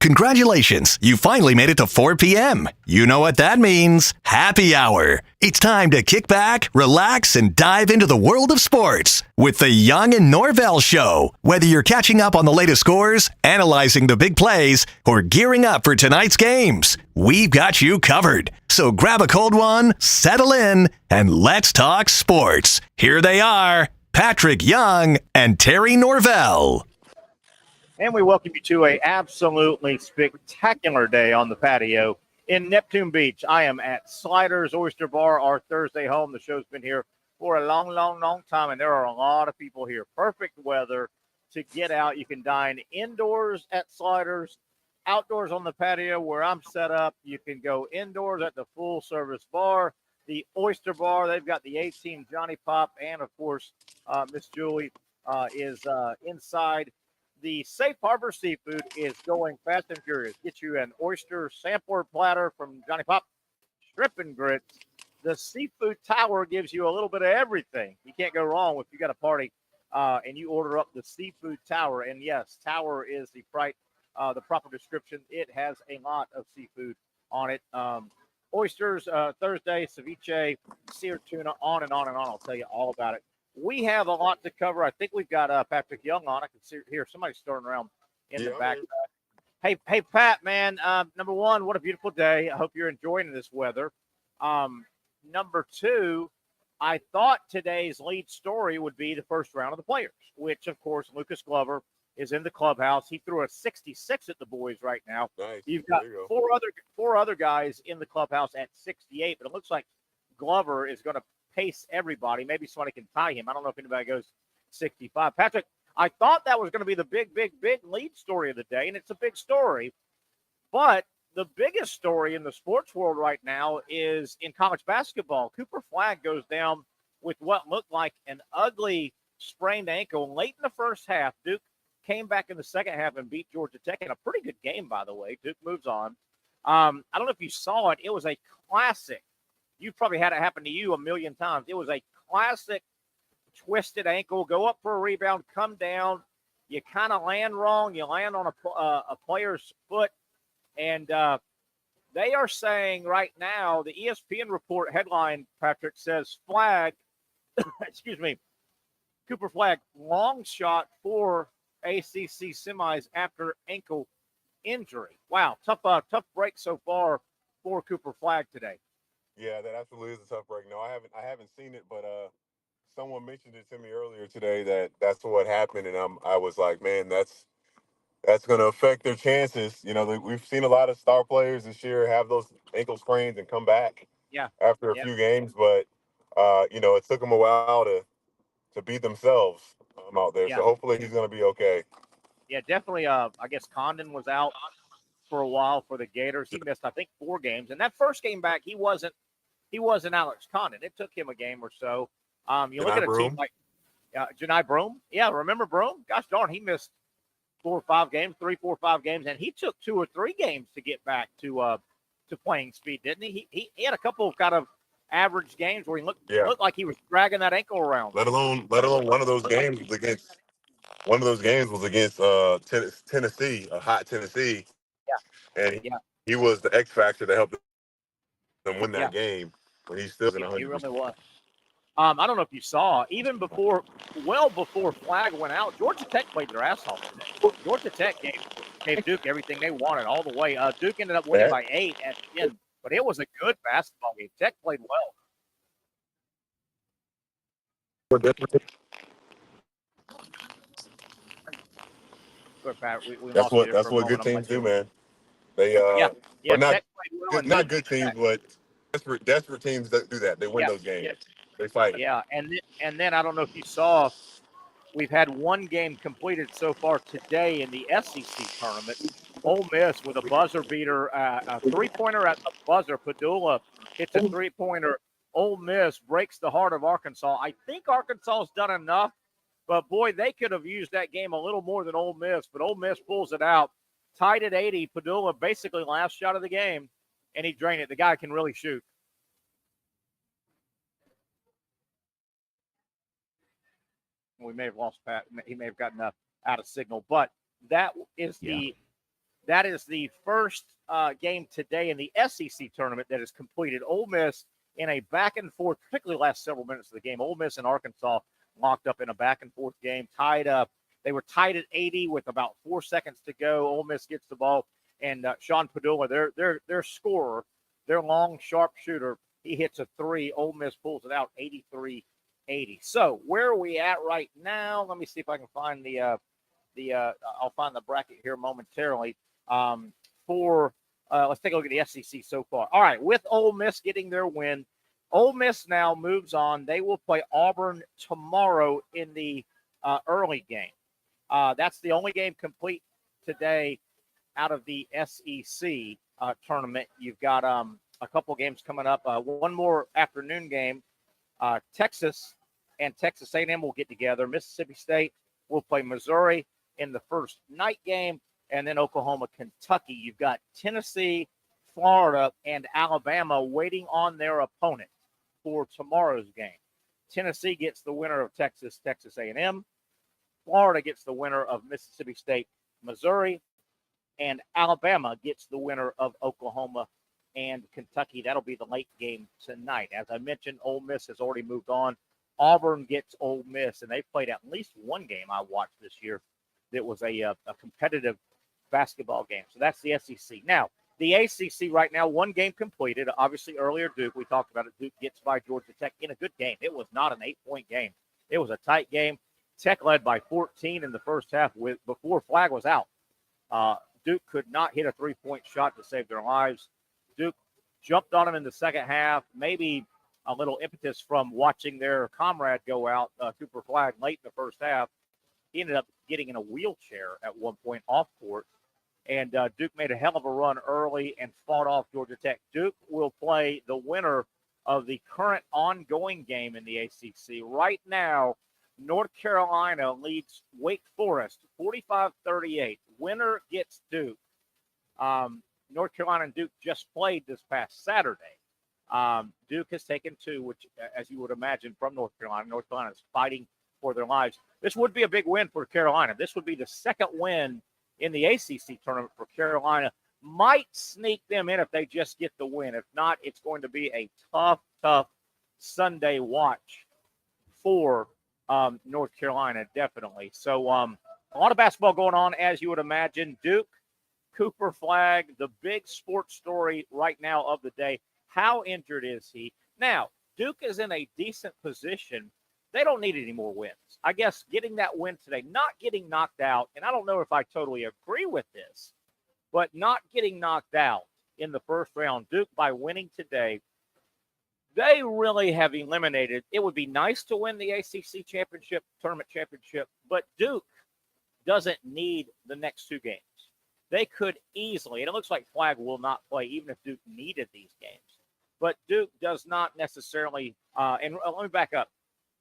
Congratulations, you finally made it to 4 p.m. You know what that means. Happy hour. It's time to kick back, relax, and dive into the world of sports with the Young Norvelle Show. Whether you're catching up on the latest scores, analyzing the big plays, or gearing up for tonight's games, we've got you covered. So grab a cold one, settle in, and let's talk sports. Here they are, Patrick Young and Terry Norvelle. And we welcome you to an absolutely spectacular day on the patio in Neptune Beach. I am at Sliders Oyster Bar, our Thursday home. The show's been here for a long time, and there are a lot of people here. Perfect weather to get out. You can dine indoors at Sliders, outdoors on the patio where I'm set up. You can go indoors at the full-service bar, the Oyster Bar. They've got the A-Team Johnny Pop, and, of course, Miss Julie is inside. The Safe Harbor Seafood is going fast and furious. Get you an oyster sampler platter from Johnny Pop, shrimp and grits. The Seafood Tower gives you a little bit of everything. You can't go wrong if you got a party and you order up the Seafood Tower. And yes, Tower is the proper description. It has a lot of seafood on it. Oysters, Thursday, ceviche, seared tuna, on and on and on. I'll tell you all about it. We have a lot to cover. I think we've got Patrick Young on. I can hear somebody starting around in the back. Hey, Pat, man. Number one, what a beautiful day. I hope you're enjoying this weather. Number two, I thought today's lead story would be the first round of the players, which, of course, Lucas Glover is in the clubhouse. He threw a 66 at the boys right now. Nice. You've got four other guys in the clubhouse at 68, but it looks like Glover is going to pace everybody. Maybe somebody can tie him. I don't know if anybody goes 65. Patrick, I thought that was going to be the big lead story of the day, and it's a big story. But the biggest story in the sports world right now is in college basketball. Cooper Flagg goes down with what looked like an ugly sprained ankle late in the first half. Duke came back in the second half and beat Georgia Tech in a pretty good game, by the way. Duke moves on. I don't know if you saw it. It was a classic. You've probably had it happen to you a million times. It was a classic twisted ankle. Go up for a rebound, come down. You kind of land wrong. You land on a player's foot. And they are saying right now, the ESPN report headline, Patrick, says Flagg, excuse me, Cooper Flagg, long shot for ACC semis after ankle injury. Wow, tough break so far for Cooper Flagg today. Yeah, that absolutely is a tough break. No, I haven't seen it, but someone mentioned it to me earlier today that's what happened, and I was like, man, that's going to affect their chances. You know, we've seen a lot of star players this year have those ankle sprains and come back after a few games, but it took them a while to beat themselves out there. So hopefully he's going to be okay. Yeah, definitely. I guess Condon was out for a while for the Gators. He missed, I think, 4 games, and that first game back, he wasn't Alex Condon. It took him a game or so. You look at a team like Janai Broome. Yeah, remember Broome? Gosh darn, he missed 4 or 5 games, and he took 2 or 3 games to get back to playing speed, didn't he? He had a couple of kind of average games where he looked like he was dragging that ankle around. Let alone one of those games was against Tennessee, a hot Tennessee. Yeah. And he was the X factor that helped them win that game when he still in 100%. He really was. I don't know if you saw, even before Flagg went out, Georgia Tech played their ass off today. Georgia Tech gave Duke everything they wanted all the way. Duke ended up winning by 8 at the end, but it was a good basketball game. Tech played well. Good, Pat. We that's what good teams do, man. They but not good teams, but desperate teams that do that. They win those games. They fight. Yeah, and then I don't know if you saw, we've had 1 game completed so far today in the SEC tournament. Ole Miss with a buzzer beater, a 3-pointer at the buzzer. Padula hits a 3-pointer. Ole Miss breaks the heart of Arkansas. I think Arkansas has done enough, but boy, they could have used that game a little more than Ole Miss. But Ole Miss pulls it out, tied at 80. Padula basically last shot of the game, and he drained it. The guy can really shoot. We may have lost Pat. He may have gotten out of signal, but that is That is the first game today in the SEC tournament that is completed. Ole Miss in a back and forth, particularly the last several minutes of the game. Ole Miss and Arkansas locked up in a back and forth game, tied up. They were tied at 80 with about 4 seconds to go. Ole Miss gets the ball, and Sean Padula, their scorer, their long sharp shooter, he hits a three. Ole Miss pulls it out 83-80. So where are we at right now? Let me see if I can find I'll find the bracket here momentarily. Let's take a look at the SEC so far. All right, with Ole Miss getting their win, Ole Miss now moves on. They will play Auburn tomorrow in the early game. That's the only game complete today out of the SEC tournament. You've got a couple games coming up. One more afternoon game. Texas and Texas A&M will get together. Mississippi State will play Missouri in the first night game, and then Oklahoma, Kentucky. You've got Tennessee, Florida, and Alabama waiting on their opponent for tomorrow's game. Tennessee gets the winner of Texas A&M. Florida gets the winner of Mississippi State, Missouri, and Alabama gets the winner of Oklahoma and Kentucky. That'll be the late game tonight. As I mentioned, Ole Miss has already moved on. Auburn gets Ole Miss, and they've played at least one game I watched this year that was a competitive basketball game. So that's the SEC. Now, the ACC right now, one game completed. Obviously, earlier, Duke, we talked about it. Duke gets by Georgia Tech in a good game. It was not an 8-point game. It was a tight game. Tech led by 14 in the first half before flag was out. Duke could not hit a three-point shot to save their lives. Duke jumped on them in the second half, maybe a little impetus from watching their comrade go out, Cooper Flagg, late in the first half. He ended up getting in a wheelchair at one point off court, and Duke made a hell of a run early and fought off Georgia Tech. Duke will play the winner of the current ongoing game in the ACC. Right now, North Carolina leads Wake Forest 45-38. Winner gets Duke. North Carolina and Duke just played this past Saturday. Duke has taken two, which, as you would imagine, from North Carolina. North Carolina is fighting for their lives. This would be a big win for Carolina. This would be the second win in the ACC tournament for Carolina. Might sneak them in if they just get the win. If not, it's going to be a tough Sunday watch for North Carolina, definitely. So a lot of basketball going on, as you would imagine. Duke, Cooper Flagg, the big sports story right now of the day. How injured is he? Now, Duke is in a decent position. They don't need any more wins. I guess getting that win today, not getting knocked out, and I don't know if I totally agree with this, but not getting knocked out in the first round, Duke, by winning today, they really have eliminated. It would be nice to win the ACC championship, tournament championship, but Duke doesn't need the next two games. They could easily, and it looks like Flagg will not play even if Duke needed these games. But Duke does not necessarily, and let me back up.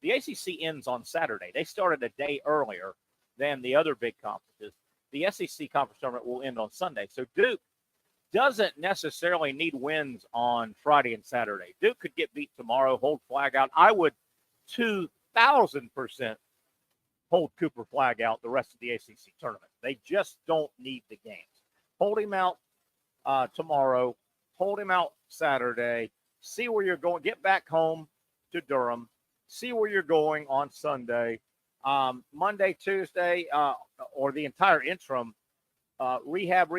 The ACC ends on Saturday. They started a day earlier than the other big conferences. The SEC conference tournament will end on Sunday. So Duke doesn't necessarily need wins on Friday and Saturday. Duke could get beat tomorrow, hold Flagg out. I would 2,000% hold Cooper Flagg out the rest of the ACC tournament. They just don't need the games. Hold him out tomorrow. Hold him out Saturday. See where you're going. Get back home to Durham. See where you're going on Sunday. Monday, Tuesday, or the entire interim, rehab,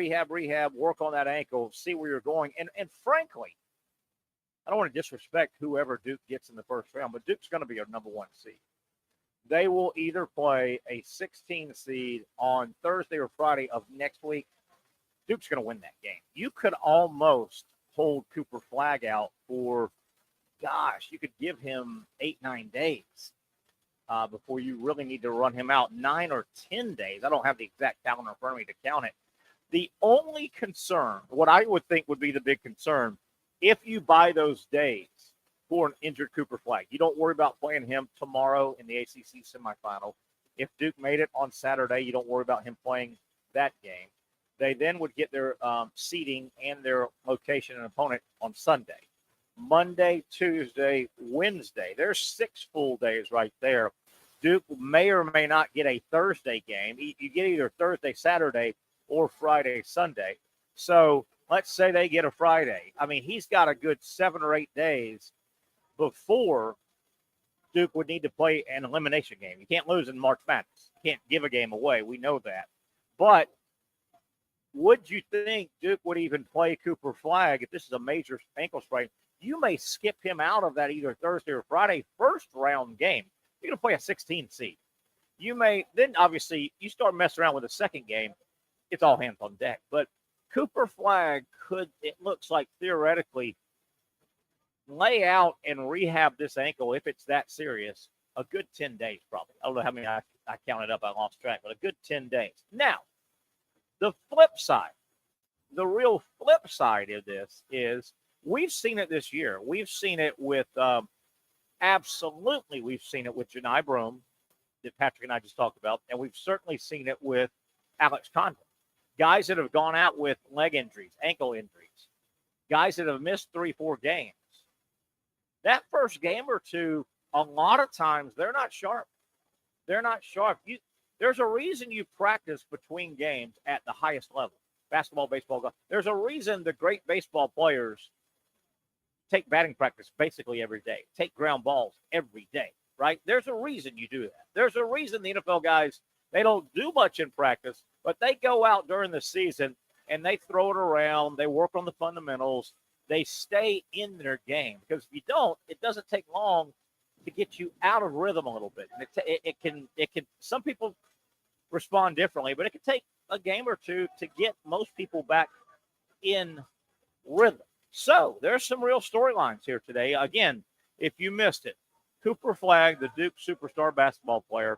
work on that ankle, see where you're going. And frankly, I don't want to disrespect whoever Duke gets in the first round, but Duke's going to be a number one seed. They will either play a 16 seed on Thursday or Friday of next week. Duke's going to win that game. You could almost hold Cooper Flagg out for, you could give him 8-9 days before you really need to run him out. 9 or 10 days. I don't have the exact calendar in front of me to count it. The only concern, what I would think would be the big concern, if you buy those days for an injured Cooper Flagg, you don't worry about playing him tomorrow in the ACC semifinal. If Duke made it on Saturday, you don't worry about him playing that game. They then would get their seeding and their location and opponent on Sunday. Monday, Tuesday, Wednesday. There's 6 full days right there. Duke may or may not get a Thursday game. You get either Thursday, Saturday, or Friday, Sunday. So let's say they get a Friday. I mean, he's got a good 7 or 8 days before Duke would need to play an elimination game. You can't lose in March Madness. You can't give a game away. We know that. But would you think Duke would even play Cooper Flagg if this is a major ankle sprain? You may skip him out of that either Thursday or Friday first round game. You're going to play a 16 seed. You may then obviously you start messing around with the second game. It's all hands on deck. But Cooper Flagg could, it looks like theoretically, lay out and rehab this ankle if it's that serious a good 10 days probably. I don't know how many I counted up. I lost track, but a good 10 days. Now, the flip side, the real flip side of this is we've seen it this year. We've seen it with absolutely. We've seen it with Janai Broome that Patrick and I just talked about, and we've certainly seen it with Alex Condon. Guys that have gone out with leg injuries, ankle injuries, guys that have missed 3-4 games. That first game or two, a lot of times they're not sharp. They're not sharp. There's a reason you practice between games at the highest level. Basketball, baseball, golf. There's a reason the great baseball players take batting practice basically every day, take ground balls every day, right? There's a reason you do that. There's a reason the NFL guys, they don't do much in practice, but they go out during the season and they throw it around. They work on the fundamentals. They stay in their game because if you don't, it doesn't take long to get you out of rhythm a little bit. And it can. Some people respond differently, but it can take a game or two to get most people back in rhythm. So there's some real storylines here today. Again, if you missed it, Cooper Flagg, the Duke superstar basketball player,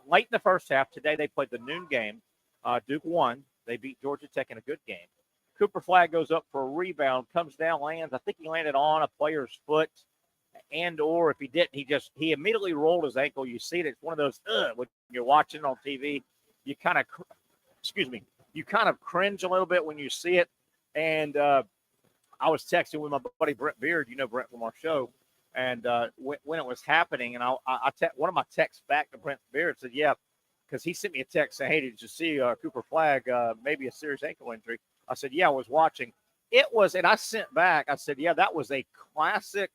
late in the first half today they played the noon game. Duke won. They beat Georgia Tech in a good game. Cooper Flagg goes up for a rebound, comes down, lands. I think he landed on a player's foot, and or if he didn't, he immediately rolled his ankle. You see it. It's one of those when you're watching on TV, you kind of, you kind of cringe a little bit when you see it. And I was texting with my buddy Brent Beard, you know Brent from our show, and when it was happening, and I one of my texts back to Brent Beard said, yeah, because he sent me a text saying, hey, did you see Cooper Flagg, maybe a serious ankle injury? I said, yeah, I was watching. It was, and I sent back, I said, yeah, that was a classic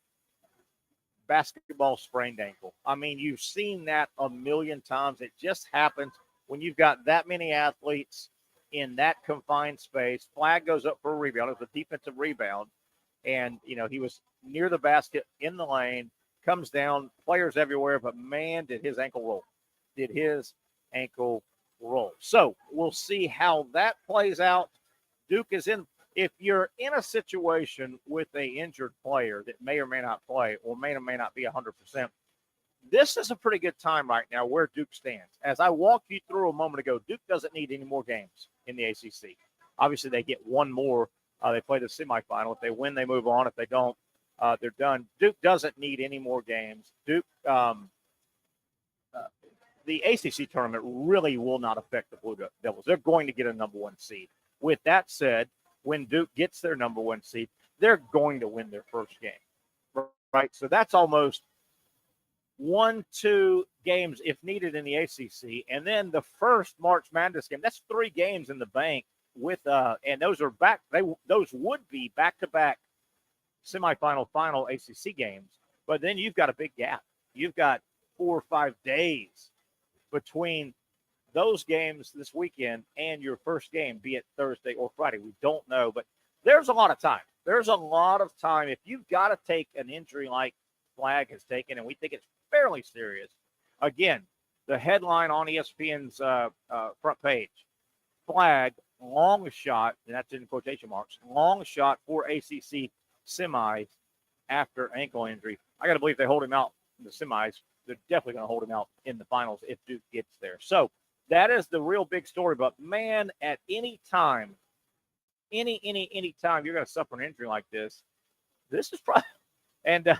basketball sprained ankle. I mean, you've seen that a million times. It just happens when you've got that many athletes in that confined space. Flagg goes up for a rebound. It was a defensive rebound. And, he was near the basket in the lane, comes down, players everywhere, but man, did his ankle roll. So we'll see how that plays out. Duke is in. If you're in a situation with a injured player that may or may not play or may or may not be 100%, this is a pretty good time right now where Duke stands. As I walked you through a moment ago, Duke doesn't need any more games in the ACC. Obviously, they get one more. They play the semifinal. If they win, they move on. If they don't, they're done. Duke doesn't need any more games. Duke, the ACC tournament really will not affect the Blue Devils. They're going to get a number one seed. With that said, when Duke gets their number one seed, they're going to win their first game, right? So that's almost 1-2 games if needed in the ACC. And then the first March Madness game, that's 3 games in the bank with, and those are those would be back-to-back semifinal, final ACC games. But then you've got a big gap. You've got 4 or 5 days between those games this weekend and your first game, be it Thursday or Friday. We don't know, but there's a lot of time. There's a lot of time. If you've got to take an injury like Flagg has taken, and we think it's fairly serious, again, the headline on ESPN's front page, Flagg, long shot, and that's in quotation marks, long shot for ACC semis after ankle injury. I got to believe they hold him out in the semis. They're definitely going to hold him out in the finals if Duke gets there. So that is the real big story. But, man, at any time, any time you're going to suffer an injury like this is probably – and